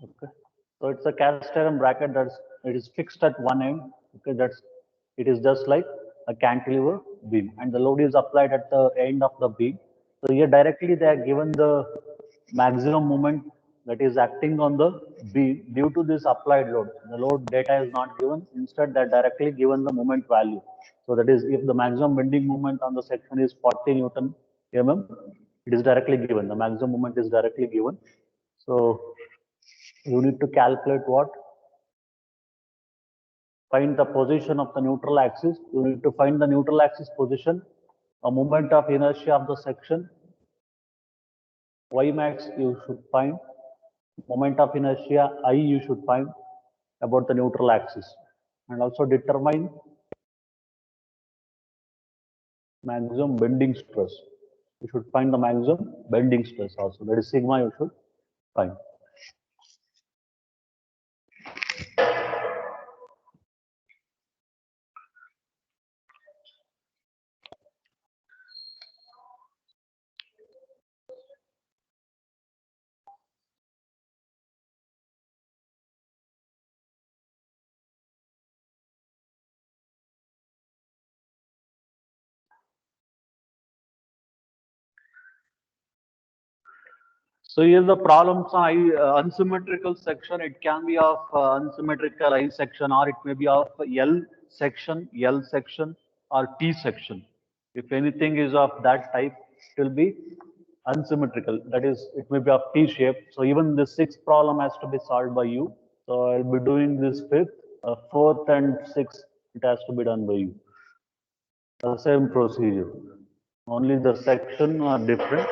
Okay. So it's a cast iron bracket that's it is fixed at one end. Okay, that's it is just like a cantilever beam, and the load is applied at the end of the beam. So here directly they are given the maximum moment that is acting on the beam due to this applied load. The load data is not given. Instead, they are directly given the moment value. So that is if the maximum bending moment on the section is 40 Newton mm, it is directly given. The maximum moment is directly given. So you need to calculate what? Find the position of the neutral axis. You need to find the neutral axis position, a moment of inertia of the section. Y max you should find, moment of inertia I you should find about the neutral axis, and also determine maximum bending stress. You should find the maximum bending stress also. That is sigma you should find. So here the problems are unsymmetrical section. It can be of unsymmetrical I section, or it may be of L section, or T section. If anything is of that type, it will be unsymmetrical. That is, it may be of T shape. So even the sixth problem has to be solved by you. So I'll be doing this fifth, fourth, and sixth. It has to be done by you. The same procedure. Only the section are different.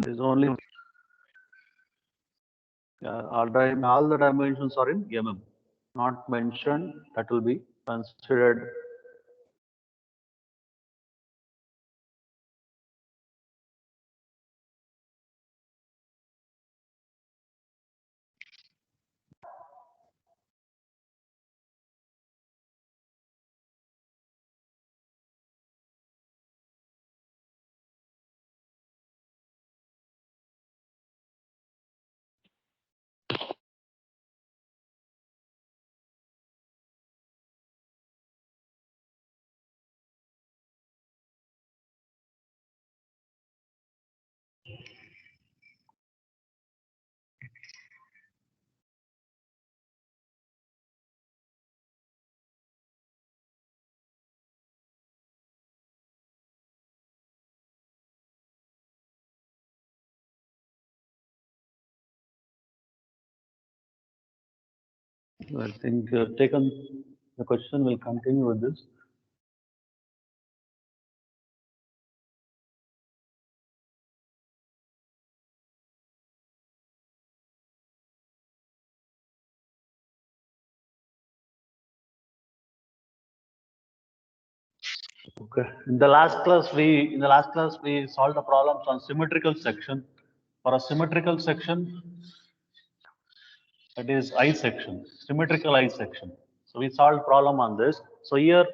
There's only all the dimensions are in mm, not mentioned. That will be considered. I think taken the question will continue with this. Okay. In the last class we solved the problems on symmetrical section. For a symmetrical section, that is I section, symmetrical I section. So we solved problem on this. So here,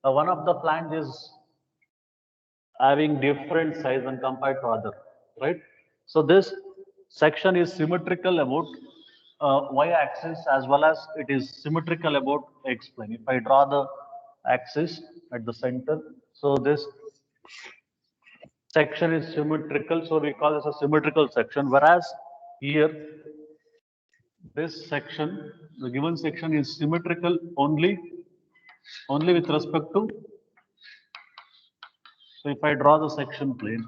one of the flange is having different size when compared to other, right? So this section is symmetrical about y-axis as well as it is symmetrical about x-plane. If I draw the axis at the center, so this section is symmetrical, so we call this a symmetrical section. Whereas here, this section, the given section is symmetrical only with respect to. So if I draw the section plane,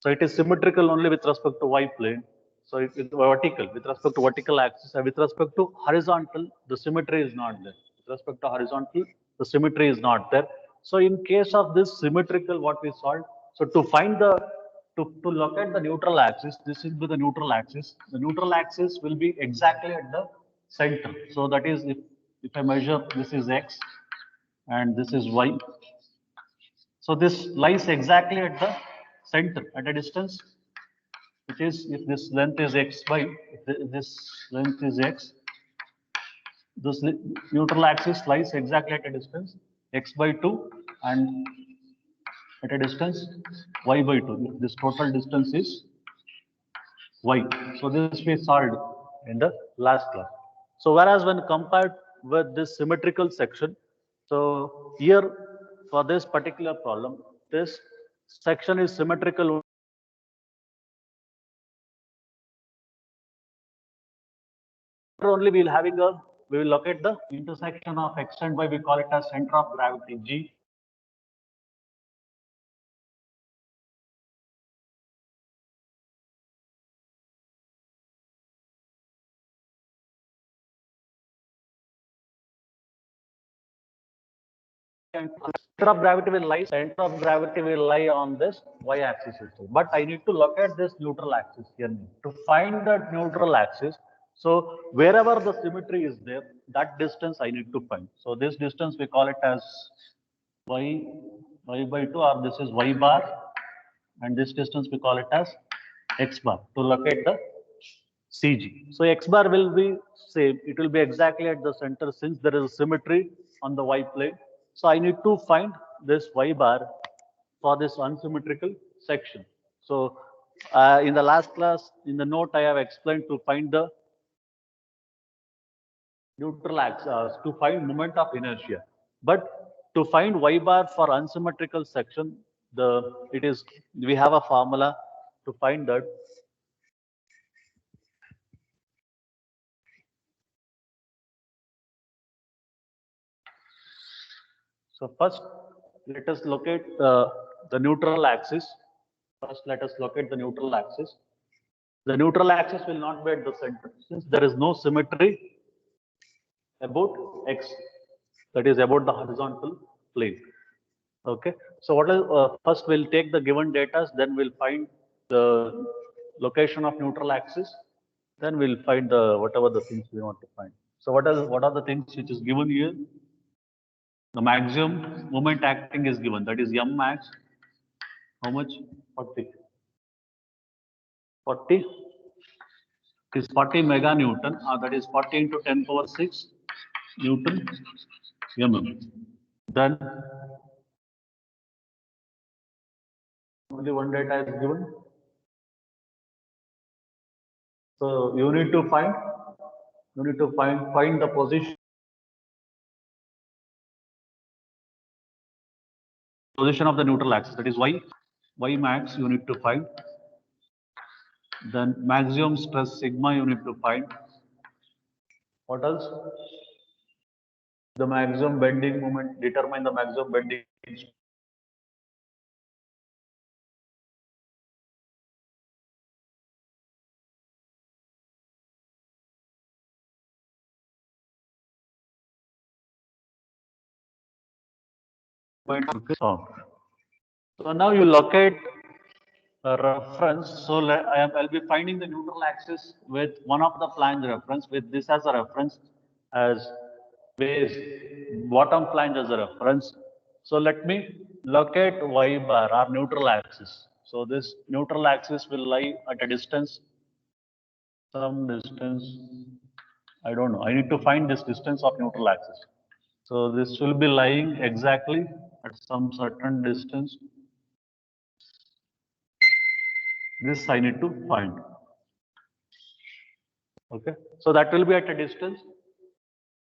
so it is symmetrical only with respect to y plane. So it is vertical with respect to vertical axis, and with respect to horizontal, the symmetry is not there. With respect to horizontal, the symmetry is not there. So in case of this symmetrical, what we solved, so to find the to locate the neutral axis, this will be the neutral axis. The neutral axis will be exactly at the center. So that is if I measure this is x and this is y. So this lies exactly at the center at a distance, which is if this length is x by, if this length is x, this neutral axis lies exactly at a distance x by 2 and at a distance y by 2. If this total distance is y. So this we solved in the last class. So whereas when compared with this symmetrical section, so here for this particular problem, this section is symmetrical only we will locate the intersection of x and y, we call it as center of gravity G. And center of gravity will lie on this y axis itself. But I need to locate this neutral axis here. To find that neutral axis, so wherever the symmetry is there, that distance I need to find. So this distance we call it as y by 2, or this is y bar, and this distance we call it as x bar to locate the CG. So x bar will be same. It will be exactly at the center since there is a symmetry on the y plane. So I need to find this y bar for this unsymmetrical section. So in the last class, in the note, I have explained to find the neutral axis, to find moment of inertia. But to find y bar for unsymmetrical section, we have a formula to find that. So first, let us locate the neutral axis. First, let us locate the neutral axis. The neutral axis will not be at the center since there is no symmetry about x, that is about the horizontal plane. Okay. So what is first we'll take the given data, then we'll find the location of neutral axis, then we'll find the whatever the things we want to find. So what are the things which is given here? The maximum moment acting is given, that is m max. How much? 40. 40 is 40 mega Newton, that is 40 into 10 power 6 Newton mm. Then only one data is given. So you need to find the position of the neutral axis, that is y max you need to find. Then maximum stress sigma you need to find. What else? The maximum bending moment, determine the maximum bending. So now you locate a reference. So I'll be finding the neutral axis with one of the flange reference with this as a reference, as base bottom flange as a reference. So let me locate y bar or neutral axis. So this neutral axis will lie at a distance, some distance. I don't know. I need to find this distance of neutral axis. So this will be lying exactly at some certain distance. This I need to find. Okay. So that will be at a distance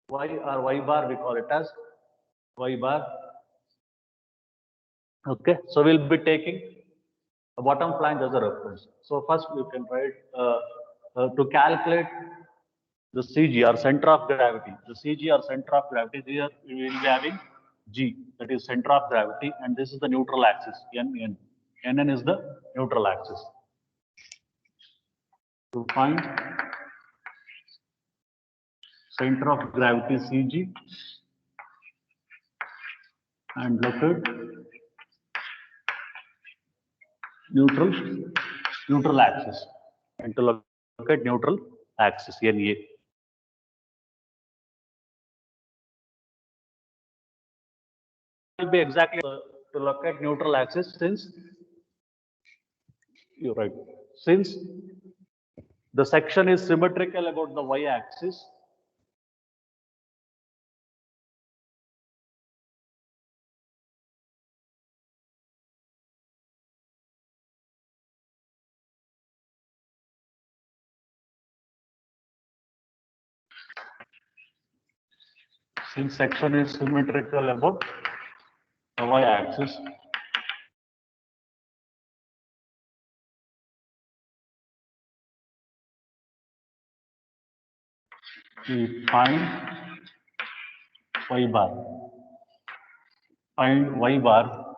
y or y bar, we call it as y bar. Okay. So we'll be taking a bottom flange as a reference. So first you can write to calculate the CG or center of gravity. The CG or center of gravity, here we will be having G, that is center of gravity, and this is the neutral axis, NN. NN is the neutral axis. To find center of gravity CG and locate neutral axis, and to locate neutral axis, NA. Will be exactly to locate neutral axis, since you're right. Since the section is symmetrical about the y-axis, since section is symmetrical about the y-axis, we find y bar. Find y bar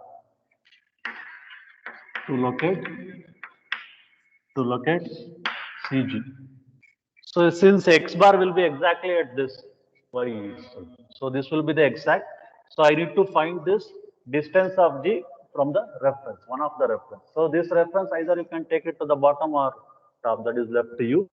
to locate CG. So since x bar will be exactly at this y, so this will be the exact. So I need to find this distance of G from the reference, one of the reference. So this reference, either you can take it to the bottom or top, that is left to you.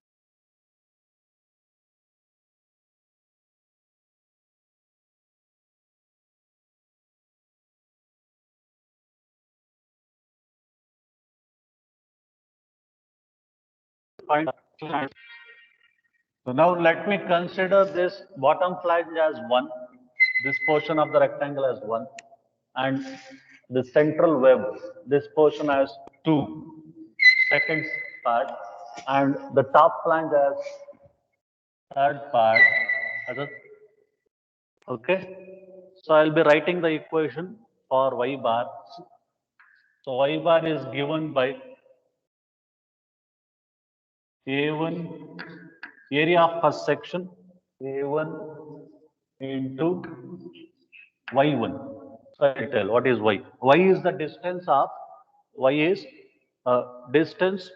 Find. So now let me consider this bottom flange as 1, this portion of the rectangle as 1, and the central web, this portion as 2, second part, and the top flange as third part. Okay. So I'll be writing the equation for y bar. So y bar is given by A1 area of first section, A1 into Y1. So I'll tell what is Y. Y is the distance of, Y is distance,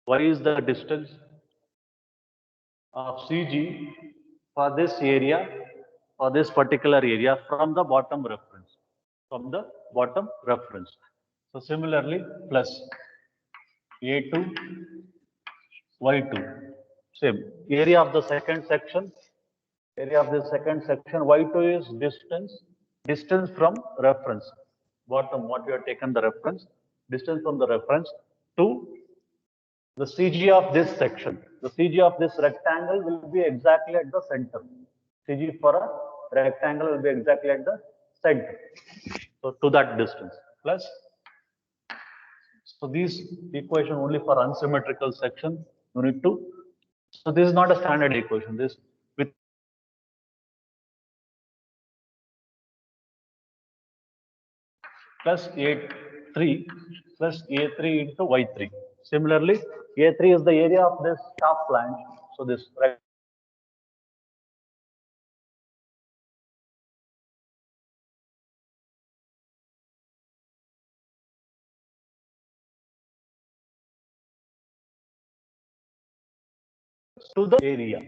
Y is the distance of CG for this area, for this particular area from the bottom reference, from the bottom reference. So similarly, plus A2, Y2, same. Area of the second section, Y2 is distance from reference. Bottom, what you have taken the reference, distance from the reference to the CG of this section. The CG of this rectangle will be exactly at the center. CG for a rectangle will be exactly at the center. So to that distance, plus. So these equation only for unsymmetrical section, you need to. So this is not a standard equation. This with plus A3 plus A3 into Y3. Similarly, A3 is the area of this top flange. So this right to the area,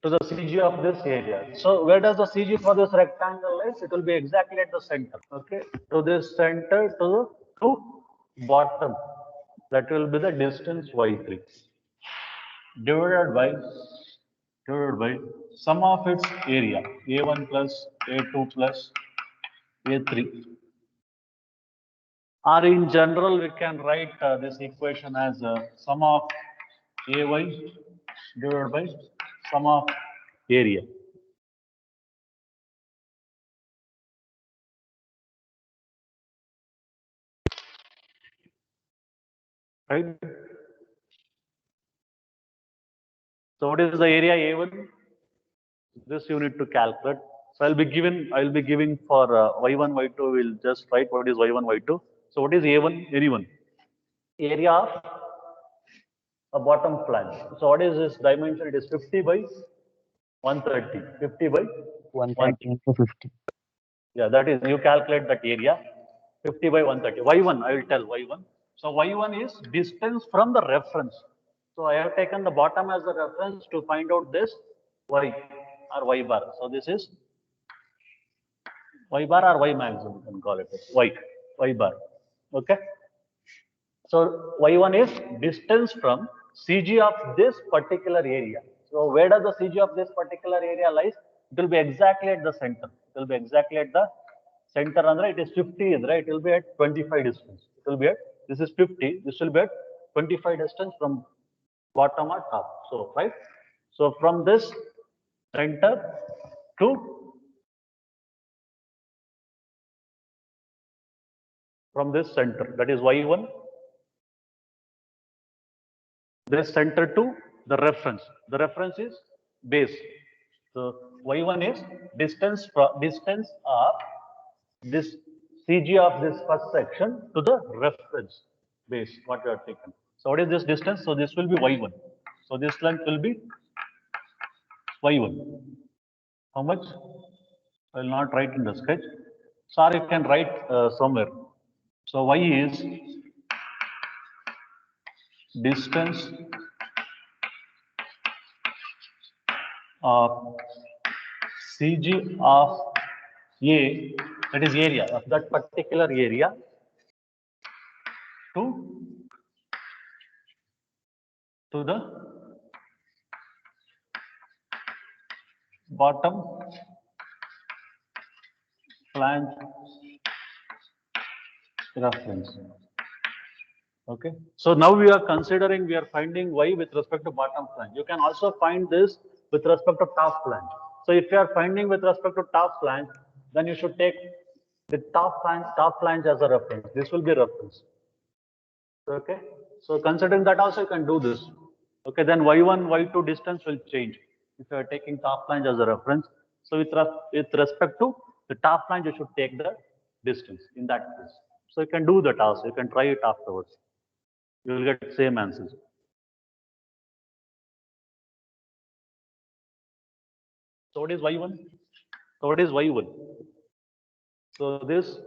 to the CG of this area. So where does the CG for this rectangle is? It will be exactly at the center. Okay, to this center to bottom. That will be the distance y3 divided by sum of its area a1 plus a2 plus a3. Or in general, we can write this equation as sum of ay divided by sum of area. Right? So what is the area A1? This you need to calculate. So I'll be giving for y1, y2, we'll just write what is y1, y2. So what is A1? Anyone? Area of a bottom flange. So what is this dimension? It is 50 by 130. 50 by 130 into 50. Yeah, that is, you calculate that area, 50 by 130. Y1, I will tell Y1. So Y1 is distance from the reference. So I have taken the bottom as the reference to find out this Y or Y bar. So this is Y bar or Y maximum, you can call it Y bar. Okay. So Y1 is distance from CG of this particular area. So where does the CG of this particular area lies? It will be exactly at the center. It will be exactly at the center. Andre, it is 50, right? It will be at 25 distance. It will be at, this is 50. This will be at 25 distance from bottom or top. So, right? So from this center to, from this center, that is Y1, this center to the reference. The reference is base. So y1 is distance of this CG of this first section to the reference base, what we are taken. So what is this distance? So this will be y1. So this length will be y1. How much? I will not write in the sketch. So you can write somewhere. So y is distance of CG of A, that is area of that particular area, to the bottom flange reference. Okay. So now we are considering, we are finding y with respect to bottom flange. You can also find this with respect to top flange. So if you are finding with respect to top flange, then you should take the top flange as a reference. This will be reference. Okay. So considering that also you can do this. Okay. Then y1, y2 distance will change if you are taking top flange as a reference. So with respect to the top flange, you should take the distance in that case. So you can do that also. You can try it afterwards. You will get same answers. So what is y1? So what is y1? So this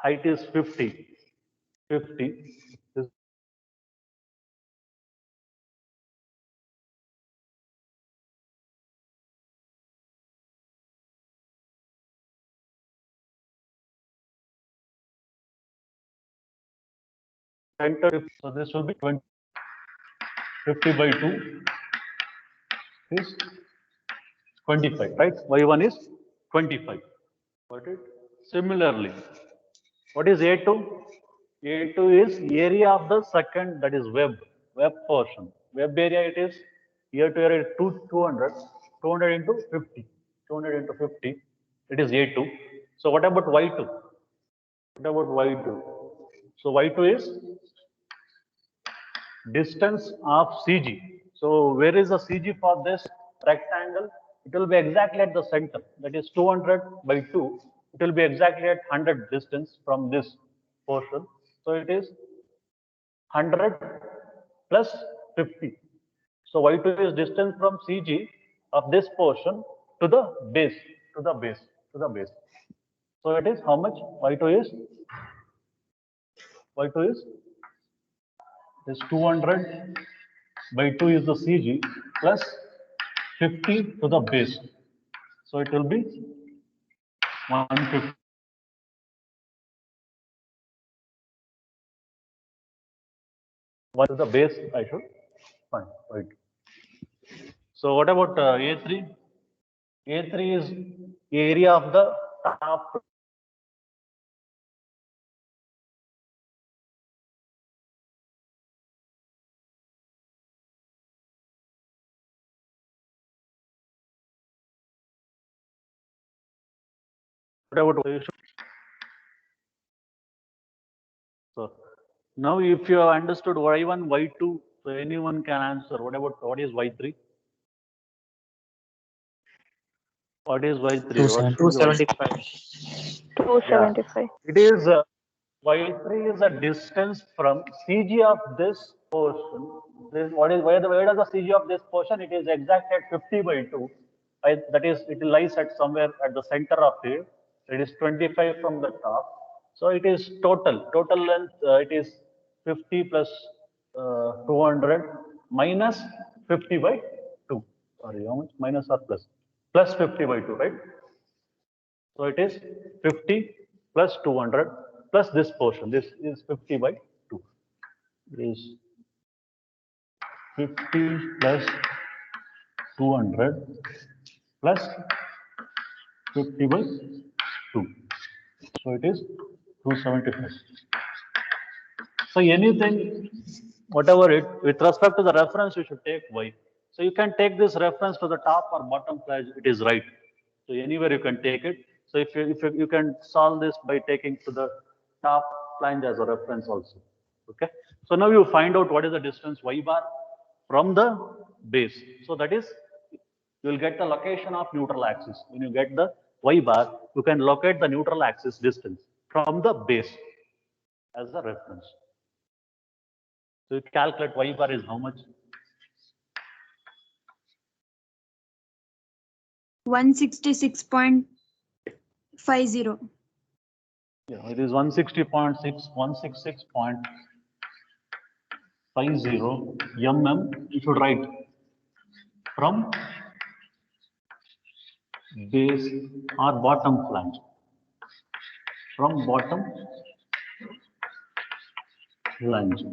height is 50. 50. This center, so this will be 50 by 2 is 25, right? Y1 is 25. Got it? Similarly, what is A2? A2 is area of the second, that is web portion. Web area, it is here to area 200, 200 into 50. 200 into 50, it is A2. So what about Y2? What about Y2? So Y2 is distance of CG. So where is the CG for this rectangle? It will be exactly at the center. That is 200 by 2. It will be exactly at 100 distance from this portion. So it is 100 plus 50. So Y2 is distance from CG of this portion to the base, to the base, to the base. So it is how much? Y2 is 200 by 2 is the CG plus 50 to the base. So it will be 150. What is the base I should find? Right. So what about A3? A3 is area of the top. What about so now if you have understood Y1, Y2, so anyone can answer. What about what is Y3? What is Y3? What should be Y3? 275. Yeah, 275. it is Y3 is a distance from CG of this portion. This what is where does the CG of this portion? It is exact at 50 by 2. That is, it lies at somewhere at the center of it. It is 25 from the top. So it is total length. It is 50 plus 200 minus 50 by 2. Sorry, how much? Minus or plus? Plus 50 by 2, right? So it is 50 plus 200 plus this portion. This is 50 by 2. It is 50 plus 200 plus 50 by 2. So it is 275. So anything, whatever it, with respect to the reference, you should take Y. So you can take this reference to the top or bottom flange, it is right. So anywhere you can take it. So if you can solve this by taking to the top flange as a reference also. Okay. So now you find out what is the distance Y bar from the base. So that is, you will get the location of neutral axis. When you get the Y bar, you can locate the neutral axis distance from the base as a reference. So you calculate Y bar is how much? 166.50. Yeah, it is 160.6, 166.50 mm. You should write from base or bottom flange. From bottom flange.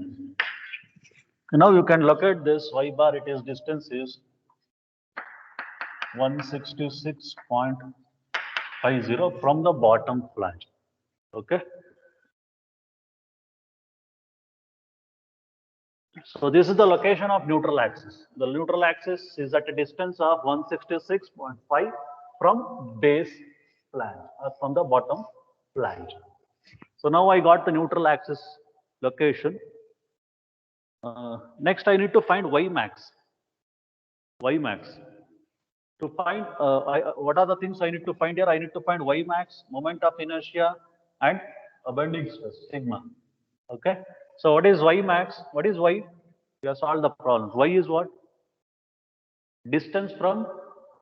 Now you can locate this Y bar. It is distance is 166.50 from the bottom flange. Okay. So this is the location of neutral axis. The neutral axis is at a distance of 166.5 from base flange or from the bottom flange. So now I got the neutral axis location. Next I need to find Y max. Y max. To find what are the things I need to find here? I need to find Y max, moment of inertia, and bending stress, sigma. Okay. So what is Y max? What is Y? We have solved the problem. Y is what? Distance from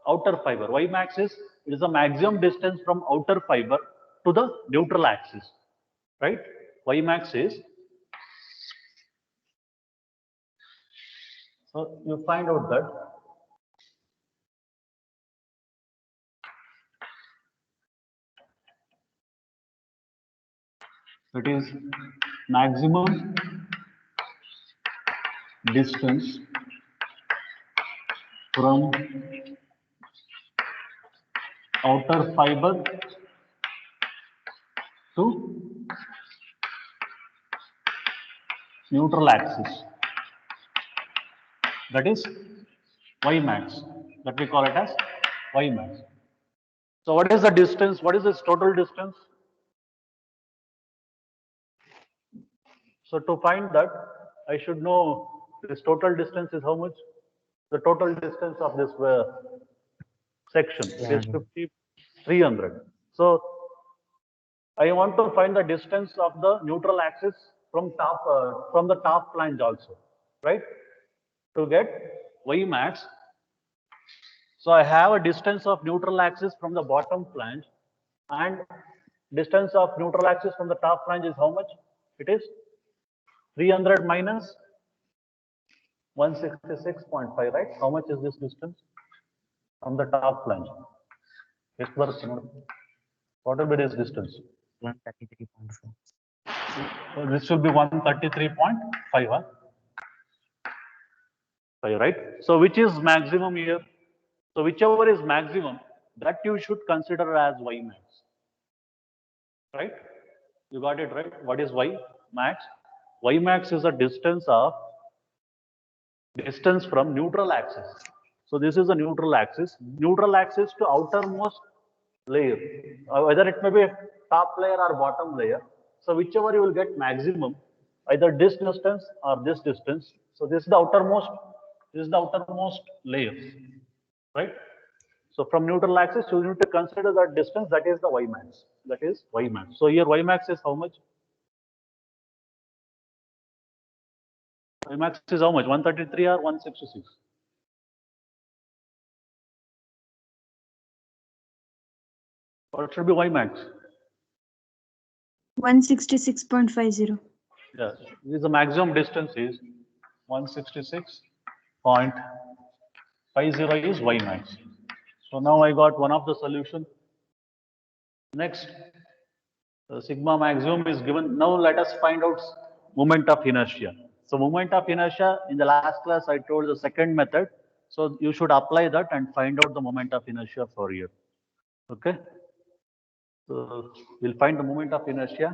outer fiber. Y max is, it is the maximum distance from outer fiber to the neutral axis. Right? Y max is, so you find out that it is maximum distance from outer fiber to neutral axis. That is Y max. That we call it as Y max. So what is the distance? What is this total distance? So to find that, I should know this total distance is how much? The total distance of this section, it is 300. So I want to find the distance of the neutral axis from the top flange also, right? To get Y max. So I have a distance of neutral axis from the bottom flange, and distance of neutral axis from the top flange is how much? It is 300 minus 166.5, right? How much is this distance? from the top flange. What will be this distance? 133.4. So this should be 133.5, huh? Right? So which is maximum here? So whichever is maximum, that you should consider as Y max. Right? You got it right? What is Y max? Y max is a distance from neutral axis. So this is a neutral axis to outermost layer, whether it may be top layer or bottom layer. So whichever you will get maximum, either this distance or this distance. So this is the outermost layer, right? So from neutral axis, you need to consider that distance, that is the Y max. That is Y max. So here Y max is how much? Y max is how much? 133 or 166? What should be Y max? 166.50. Yeah, this the maximum distance is 166.50 is Y max. So now I got one of the solution. Next, the sigma maximum is given. Now let us find out moment of inertia. So moment of inertia, in the last class I told the second method. So you should apply that and find out the moment of inertia for here. Okay. So we'll find the moment of inertia.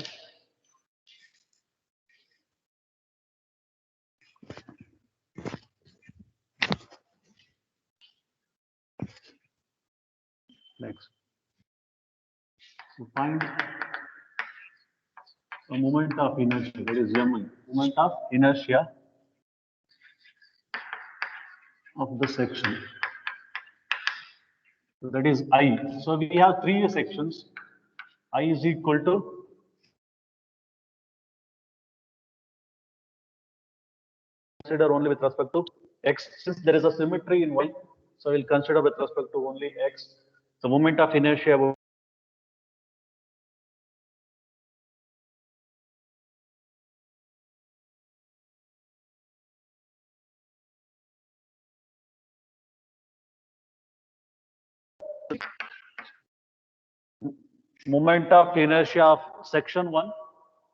Next. So find the moment of inertia, that is M. Moment of inertia of the section. So that is I. So we have three sections. I is equal to consider only with respect to X. Since there is a symmetry in Y, so we'll consider with respect to only X. The moment of inertia of section 1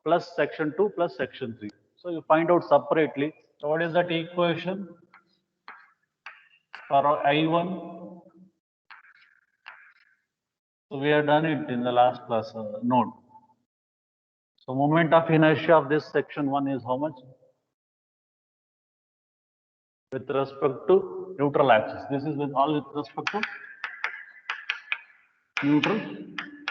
plus section 2 plus section 3. So you find out separately. So what is that equation for I1? So we have done it in the last class note. So moment of inertia of this section 1 is how much? With respect to neutral axis. This is with respect to neutral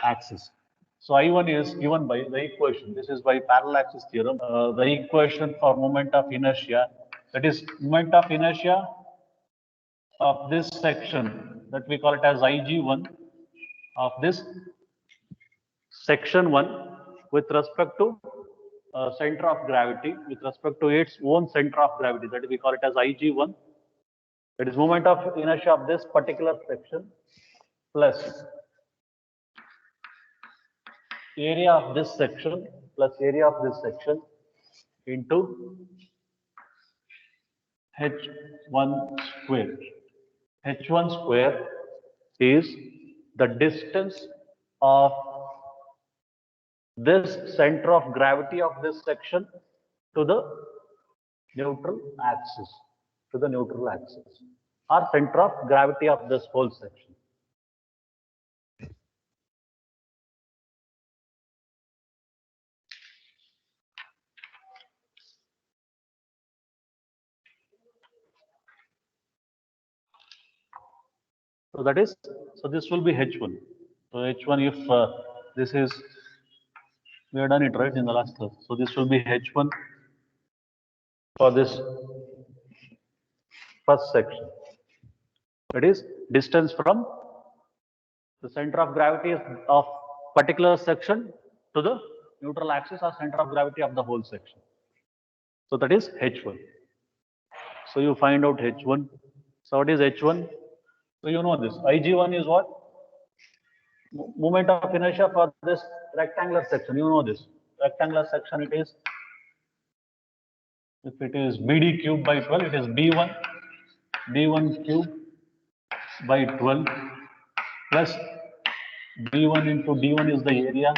axis. So I1 is given by the equation. This is by parallel axis theorem. The equation for moment of inertia, that is moment of inertia of this section, that we call it as Ig1 of this section 1 with respect to center of gravity, with respect to its own center of gravity, that we call it as Ig1. That is moment of inertia of this particular section plus area of this section plus area of this section into H1 square. H1 square is the distance of this center of gravity of this section to the neutral axis, or center of gravity of this whole section. So that is, so this will be H1. So H1, if this is, we have done it right in the last class. So this will be H1 for this first section. That is distance from the center of gravity of particular section to the neutral axis or center of gravity of the whole section. So that is H1. So you find out H1. So what is H1? So you know this. Ig1 is what? Moment of inertia for this rectangular section. You know this. Rectangular section it is. If it is BD cube by 12, it is B1 cube by 12 plus B1 into D1 is the area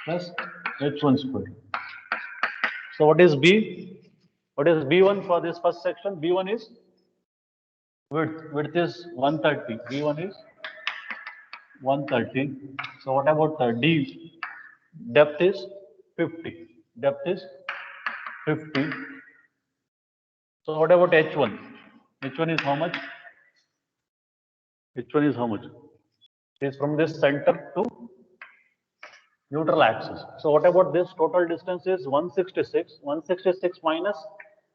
plus H1 square. So what is B? What is B1 for this first section? B1 is width. Width is 130. B1 is 130. So what about the D? Depth is 50. Depth is 50. So what about H1? H1 is how much? H1 is how much? It is from this center to neutral axis. So what about this? Total distance is 166. 166 minus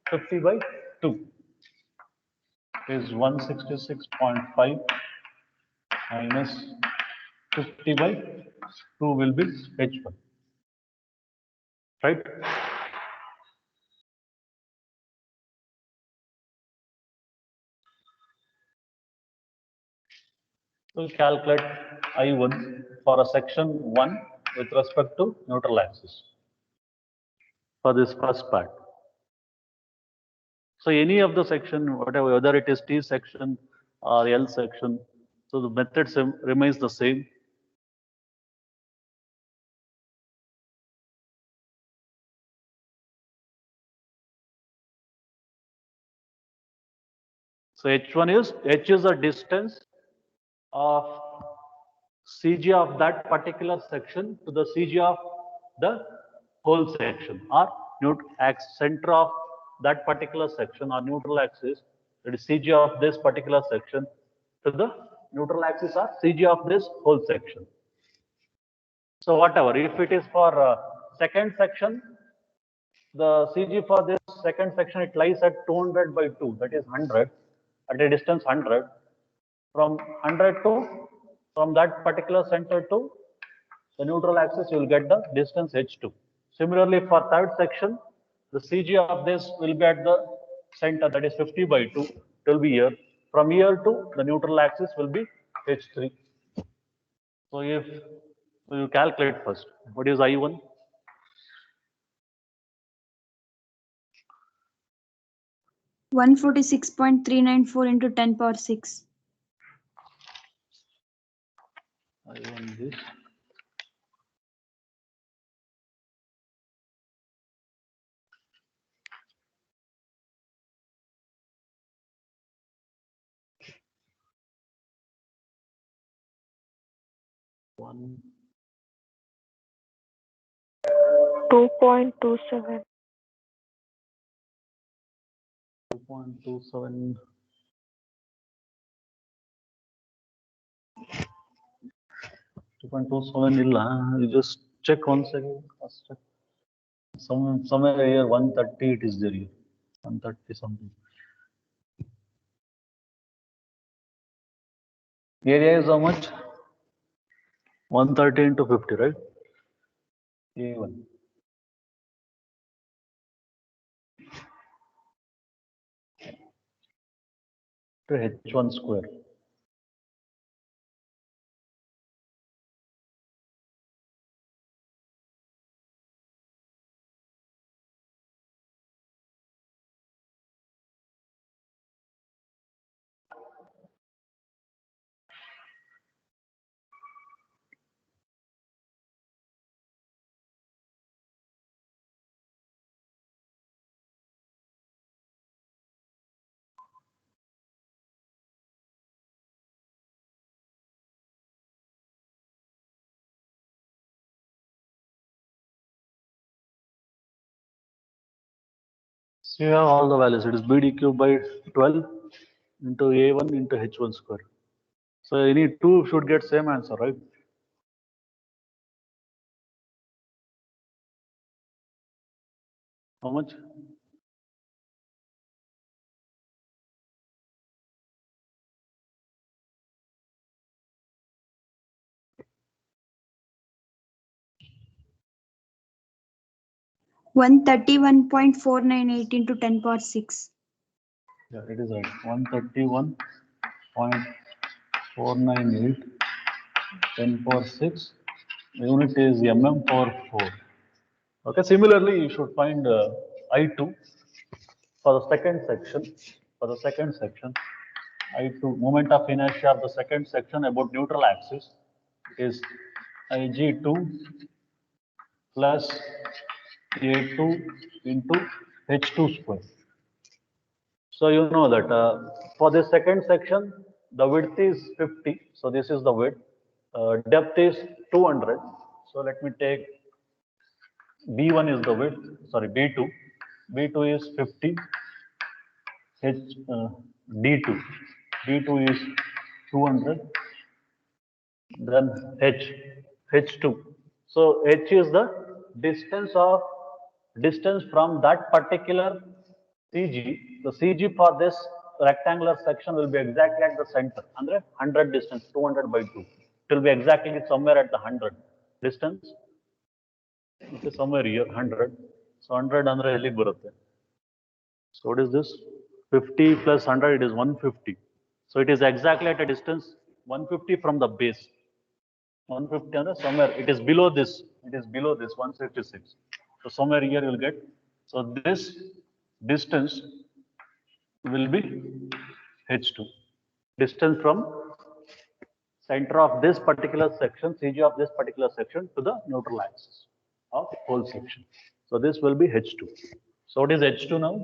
50 by 2 is 166.5 minus 50 by 2 will be H1. Right? So calculate I1 for a section 1 with respect to neutral axis for this first part. So any of the section, whatever, whether it is T section or L section, so the method remains the same. So H is the distance of CG of that particular section to the CG of the whole section, or center of that particular section or neutral axis, that is CG of this particular section to the neutral axis or CG of this whole section. So whatever, if it is for second section, the CG for this second section, it lies at 200 by 2, that is 100, at a distance 100. From 100 to, from that particular center to the neutral axis, you will get the distance h2. Similarly, for third section, the CG of this will be at the center, that is 50 by 2, it will be here. From here to the neutral axis will be h3. So if so you calculate first, what is I1? One 146.394 into 10 power 6. I1 is 1 2.27. 2.27. 2.27 ಇಲ್ಲ, you just check once again. First check. Somewhere here 130 it is there here. 130 something. Area is how much? 130 into 50, right? A1. To H1 square. So you have all the values. It is BDQ by 12 into A1 into H1 square. So any two should get same answer, right? How much? One 131.498 into 10 power 6. Yeah, it is right. 131.498 10 power 6. The unit is mm power 4. Okay, similarly, you should find I2 for the second section. For the second section, I2 moment of inertia of the second section about neutral axis is Ig2 plus A2 into H2 square. So you know that for the second section, the width is 50. So this is the width. Depth is 200. So let me take B1 is the width, sorry, B2. B2 is 50. H, D2. D2 is 200. Then H2. So H is the distance from that particular CG. The CG for this rectangular section will be exactly at the center. 100 distance, 200 by 2. It will be exactly somewhere at the 100 distance. Okay, somewhere here 100. So 100 andre ಎಲ್ಲಿಗೆ ಬರುತ್ತೆ? So what is this? 50 plus 100, it is 150. So it is exactly at a distance 150 from the base. 150 and somewhere it is below this. It is below this 156. So somewhere here you will get. So this distance will be H2. Distance from center of this particular section, CG of this particular section to the neutral axis of whole section. So this will be H2. So what is H2 now?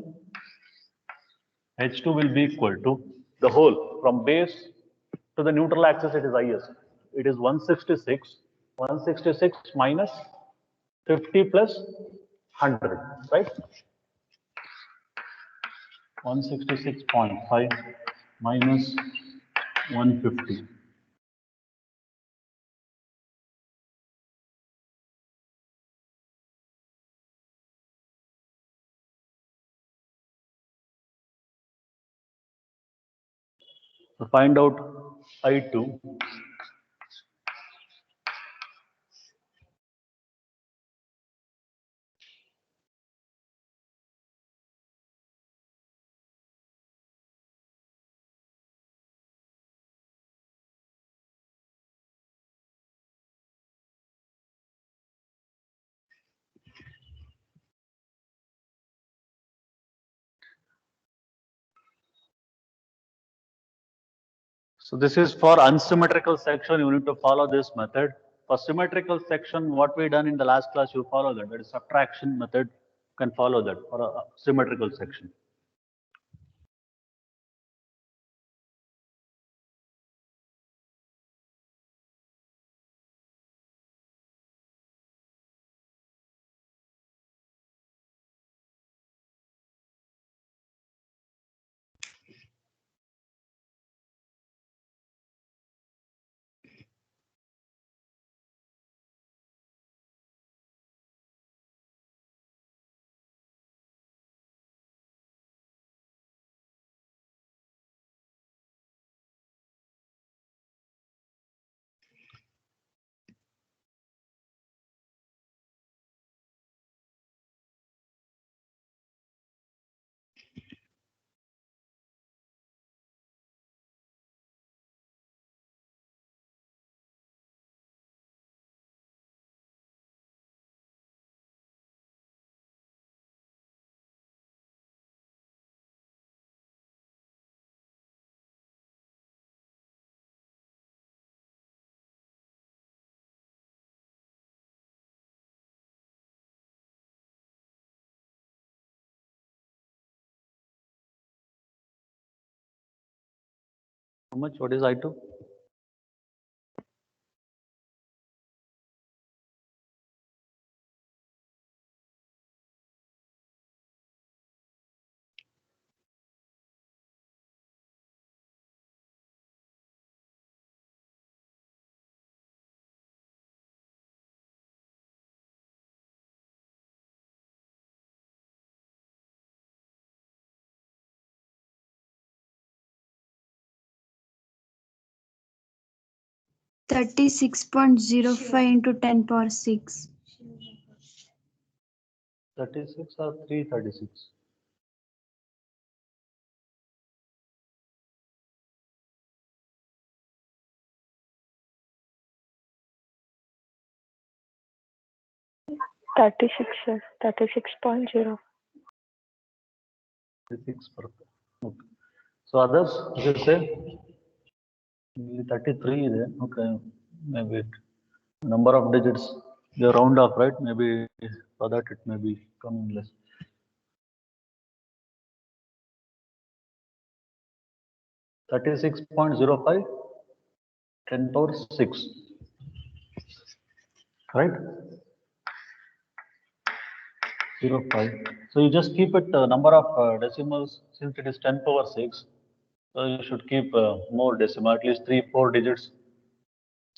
H2 will be equal to the whole from base to the neutral axis. It is IS. It is 166. 166 minus 50 plus 100, right? 166.5 minus 150. So find out I2. So this is for unsymmetrical section, you need to follow this method. For symmetrical section, what we done in the last class, you follow that. That is subtraction method. You can follow that for a symmetrical section. How much? What is I2? .05 into 10 power 6. 36 or 336? Sir. 36.0. 36 per. Okay. So others, you say 33 is there. Okay, maybe number of digits they round off, right? Maybe for that it may be coming less. 36.05, 10 power 6, right? 05. So you just keep it number of decimals since it is 10 power 6. So you should keep more decimal, at least 3, 4 digits.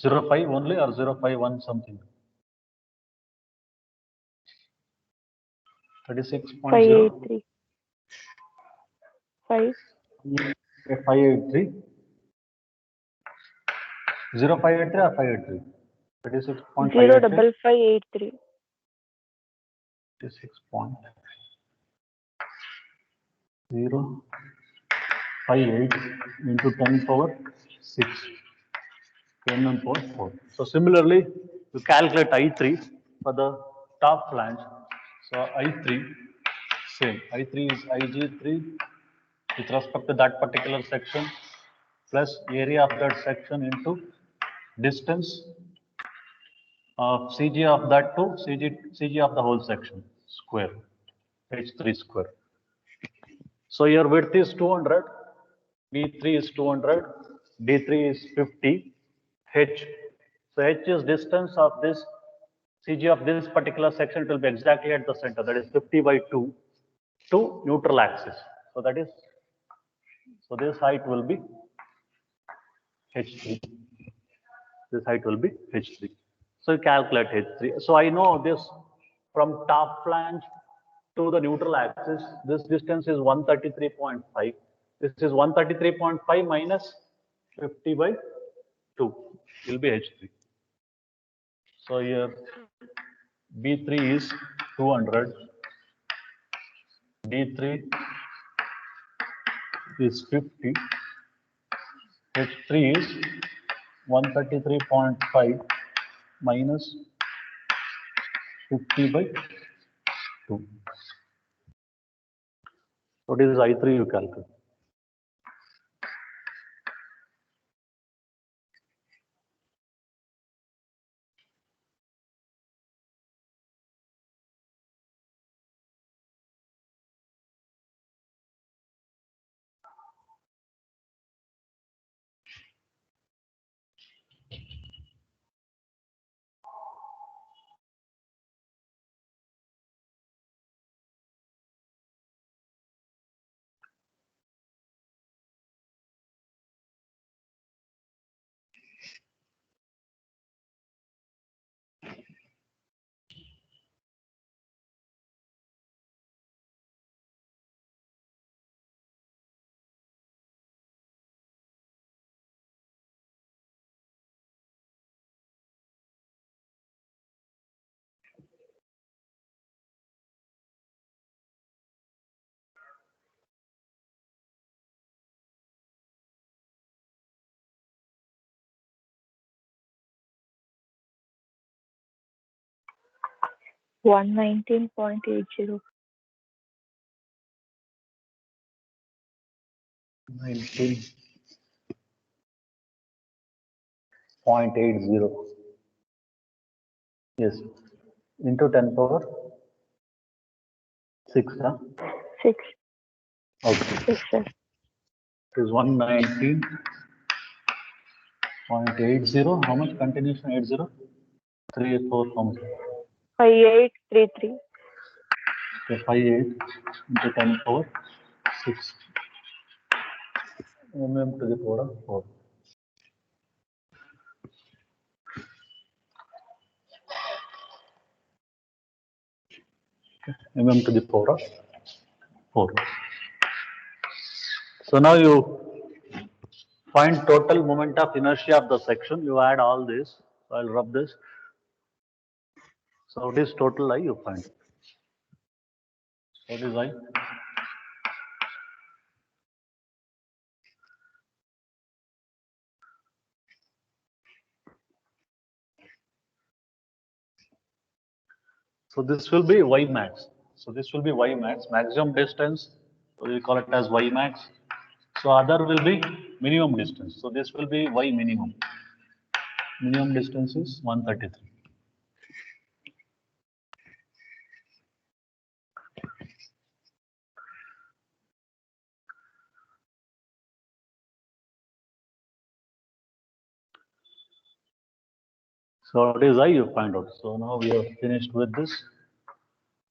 05 only or 051 something. 36.0. 583. 5. 583. 0583 or 583. 36.583. 05583. 36.058 into 10 power 6. 10 and power 4. So similarly, you calculate I3 for the top flange. So I3, same. I3 is IG3 with respect to that particular section plus area of that section into distance of CG of that to CG of the whole section square, H3 square. So your width is 200, B3 is 200, D3 is 50, H. So H is distance of this CG of this particular section, it will be exactly at the center, that is 50 by 2 to neutral axis. So that is, so this height will be H3. This height will be H3. So you calculate H3. So I know this from top flange to the neutral axis, this distance is 133.5. This is 133.5 minus 50 by 2 will be H3. So here B3 is 200, D3 is 50, H3 is 133.5 minus 50 by 2. What is I3 you calculate? One 19.80. 19.80. Yes. Into 10 power 6. Huh? 6. Okay. Yes, sir. It is 119.80. How much continuation? 80? 3, 4, how much? 5833. Okay, 58 into 10 power 6. Mm to the power of 4. Mm to the power of 4. So now you find total moment of inertia of the section. You add all this. So I'll rub this. So what is total I you find? What is I? So this will be Y max. So this will be Y max, maximum distance. So we call it as Y max. So other will be minimum distance. So this will be y minimum. Minimum distance is 133. So what is I you find out. So now we have finished with this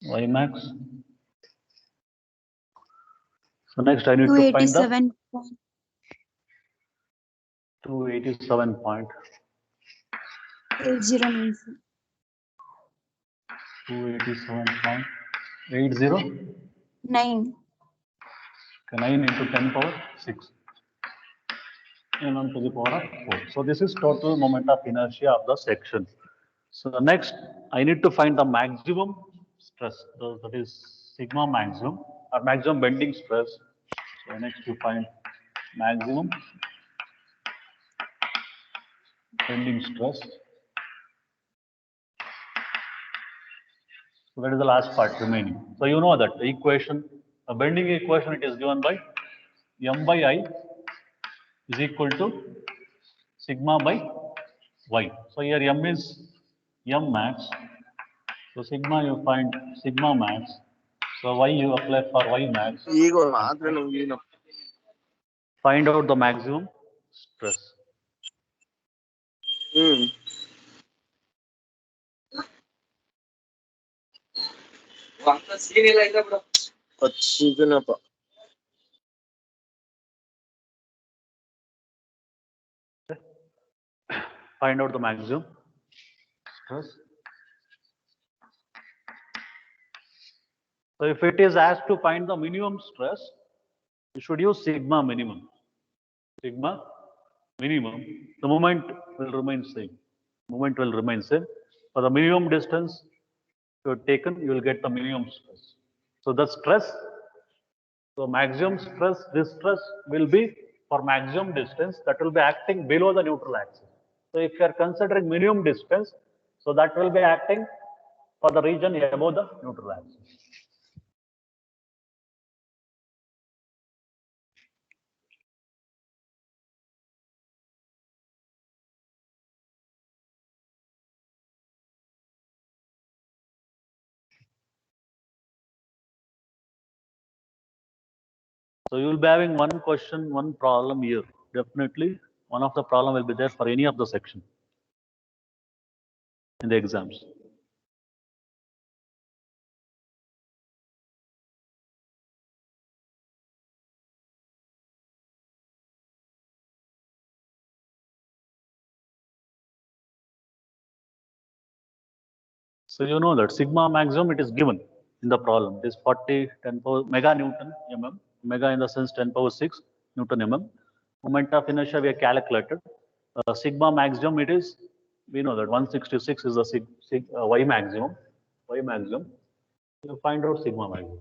y max. So next I need to find the 287. 287.80. 287.80. 9. 9 into 10 power 6. And to the power of 4. So this is total moment of inertia of the section. So next, I need to find the maximum stress. So that is sigma maximum or maximum bending stress. So next you find maximum bending stress. So that is the last part remaining. So you know that the equation, the bending equation, it is given by m by I is equal to sigma by y. So here m is m max. So sigma you find sigma max. So y you apply for y max. Find out the maximum stress. Find out the maximum stress. So if it is asked to find the minimum stress, you should use sigma minimum. Sigma minimum, the moment will remain same. Moment will remain same. For the minimum distance you have taken, you will get the minimum stress. So the stress, so maximum stress, this stress will be for maximum distance that will be acting below the neutral axis. So if you are considering minimum distance, so that will be acting for the region above the neutral axis. So you will be having one question, one problem here. Definitely, one of the problem will be there for any of the section in the exams. So you know that sigma maximum, it is given in the problem. It is 40 10 power mega Newton mm, mega in the sense 10 power 6 Newton mm. Moment of inertia we have calculated. Sigma maximum, it is, we know that 166 is the y maximum. Y maximum. You find out sigma maximum.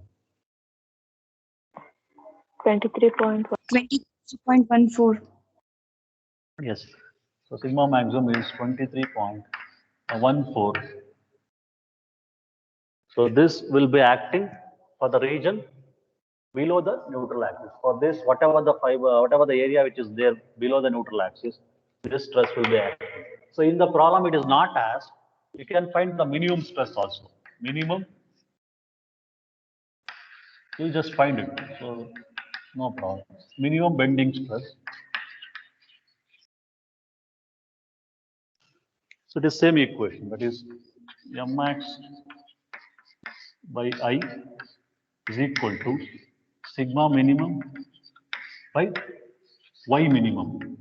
23.1. 20.14. Yes. So sigma maximum is 23.14. So this will be acting for the region below the neutral axis. For this, whatever the fiber, whatever the area which is there below the neutral axis, this stress will be acting. So in the problem, it is not asked. You can find the minimum stress also. Minimum, you just find it. So no problem. Minimum bending stress. So it is same equation. That is m max by I is equal to sigma minimum by y minimum.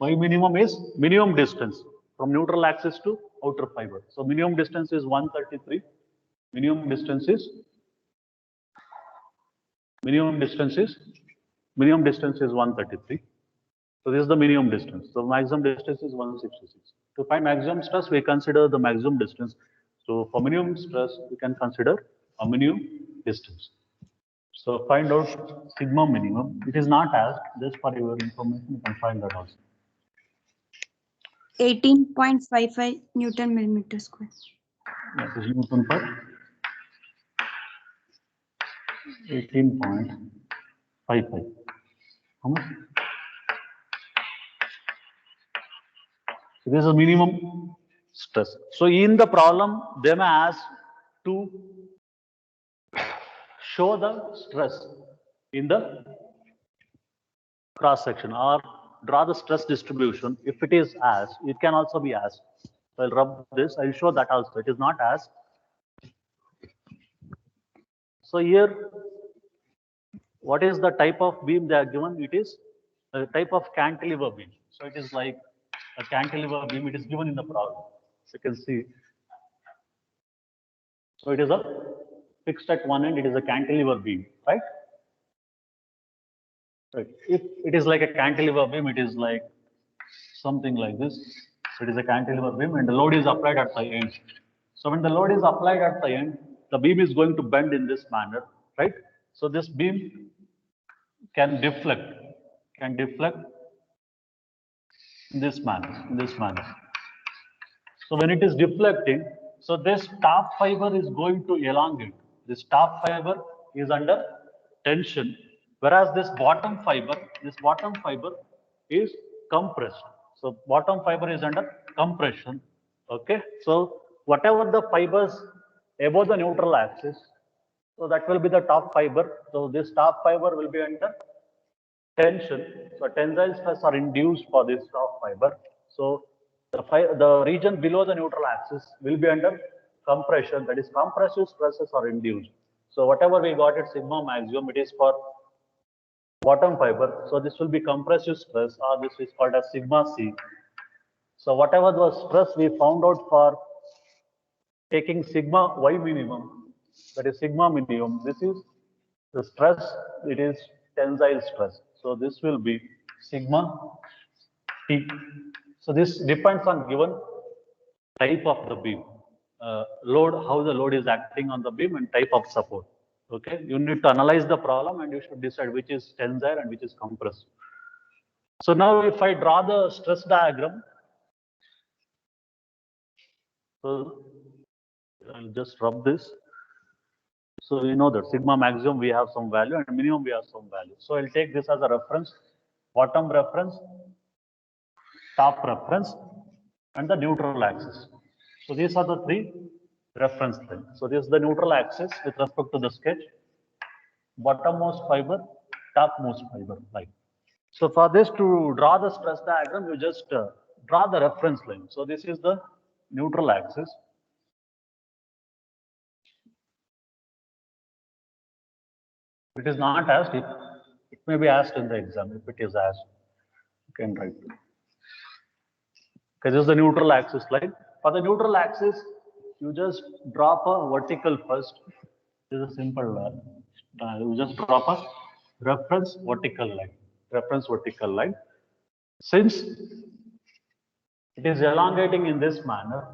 Y minimum is minimum distance from neutral axis to outer fiber. So minimum distance is 133. Minimum distance is minimum distance is 133. So this is the minimum distance. So maximum distance is 166. To find maximum stress, we consider the maximum distance. So for minimum stress, we can consider a minimum distance. So find out sigma minimum. It is not asked, just for your information, you can find that also. 18.55 Newton millimeter square. Yes, is Newton per 18.55. How much? So this is minimum stress. So in the problem, they may ask to show the stress in the cross section or draw the stress distribution. If it is asked, it can also be asked. So I'll rub this. I'll show that also. It is not asked. So here, what is the type of beam they are given? It is a type of cantilever beam. So it is like a cantilever beam. It is given in the problem. So you can see. So it is a fixed at one end. It is a cantilever beam, right? Right. If it is like a cantilever beam, it is like something like this. So it is a cantilever beam and the load is applied at the end. So when the load is applied at the end, the beam is going to bend in this manner, right? So this beam can deflect in this manner. So when it is deflecting, so this top fiber is going to elongate. This top fiber is under tension, whereas this bottom fiber is compressed. So bottom fiber is under compression. Okay. So whatever the fibers above the neutral axis, so that will be the top fiber. So this top fiber will be under tension. So tensile stress are induced for this top fiber. So the region below the neutral axis will be under compression. That is, compressive stresses are induced. So whatever we got at sigma maximum, it is for bottom fiber. So this will be compressive stress, or this is called as sigma C. So whatever the stress we found out for taking sigma y minimum, that is sigma minimum, this is the stress, it is tensile stress. So this will be sigma T. So this depends on given type of the beam, load, how the load is acting on the beam and type of support. Okay, you need to analyze the problem and you should decide which is tensile and which is compressive. So now if I draw the stress diagram, so I'll just rub this. So we know that sigma maximum we have some value and minimum we have some value. So I'll take this as a reference, bottom reference, top reference, and the neutral axis. So these are the three reference lines. So this is the neutral axis with respect to the sketch, bottommost fiber, topmost fiber, like. So for this to draw the stress diagram, you just draw the reference line. So this is the neutral axis. It is not asked, it may be asked in the exam. If it is asked, you can write. Okay, this is the neutral axis line. For the neutral axis, you just drop a vertical first. This is a simple, you just drop a reference vertical line. Reference vertical line. Since it is elongating in this manner,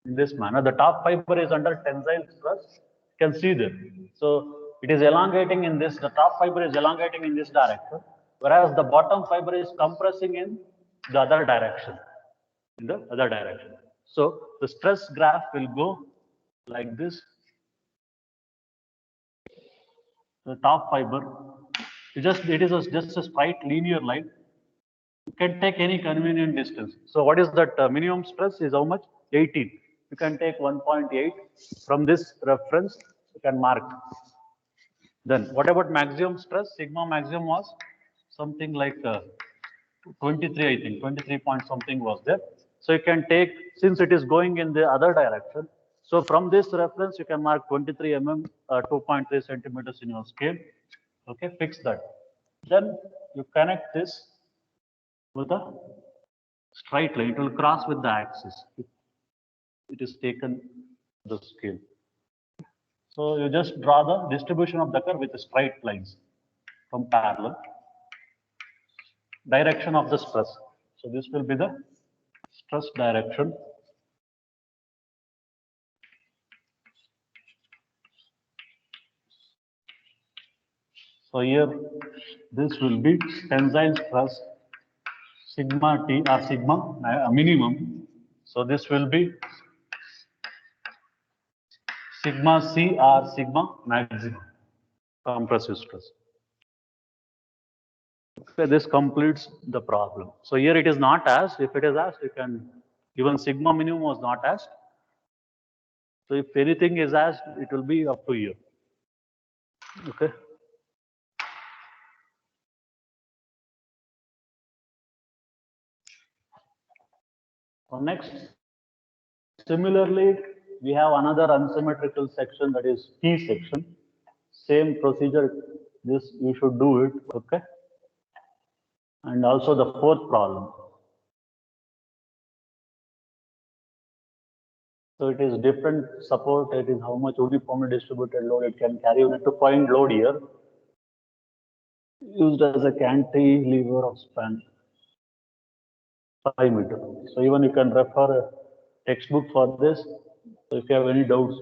the top fiber is under tensile stress. You can see this. So it is elongating in this, the top fiber is elongating in this direction, whereas the bottom fiber is compressing in the other direction. So the stress graph will go like this. The top fiber, it is just a straight linear line. You can take any convenient distance. So what is that minimum stress is how much? 18. You can take 1.8 from this reference, you can mark. Then what about maximum stress? Sigma maximum was something like 23, I think, 23 point something was there. So you can take, since it is going in the other direction, so from this reference, you can mark 23 mm, 2.3 centimeters in your scale. Okay, fix that. Then you connect this with a straight line. It will cross with the axis. It is taken the scale. So you just draw the distribution of the curve with straight lines from parallel. Direction of the stress. So this will be the stress direction. So here, this will be tensile stress sigma T or sigma minimum. So this will be sigma C or sigma maximum compressive stress. Okay, this completes the problem. So here it is not asked. If it is asked, you can, even sigma minimum was not asked. So if anything is asked, it will be up to you. Okay. So next, similarly, we have another unsymmetrical section, that is P section. Same procedure, this you should do it, okay? And also the fourth problem. So it is different support, it is how much uniformly distributed load it can carry. You need to find load here, used as a cantilever of span 5 meter. So even you can refer a textbook for this. So if you have any doubts,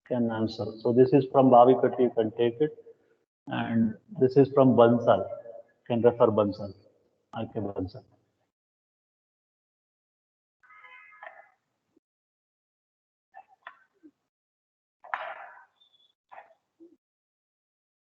can answer. So this is from Bhavikati, you can take it. And this is from Bansal, can refer Bansal, R.K. Bansal.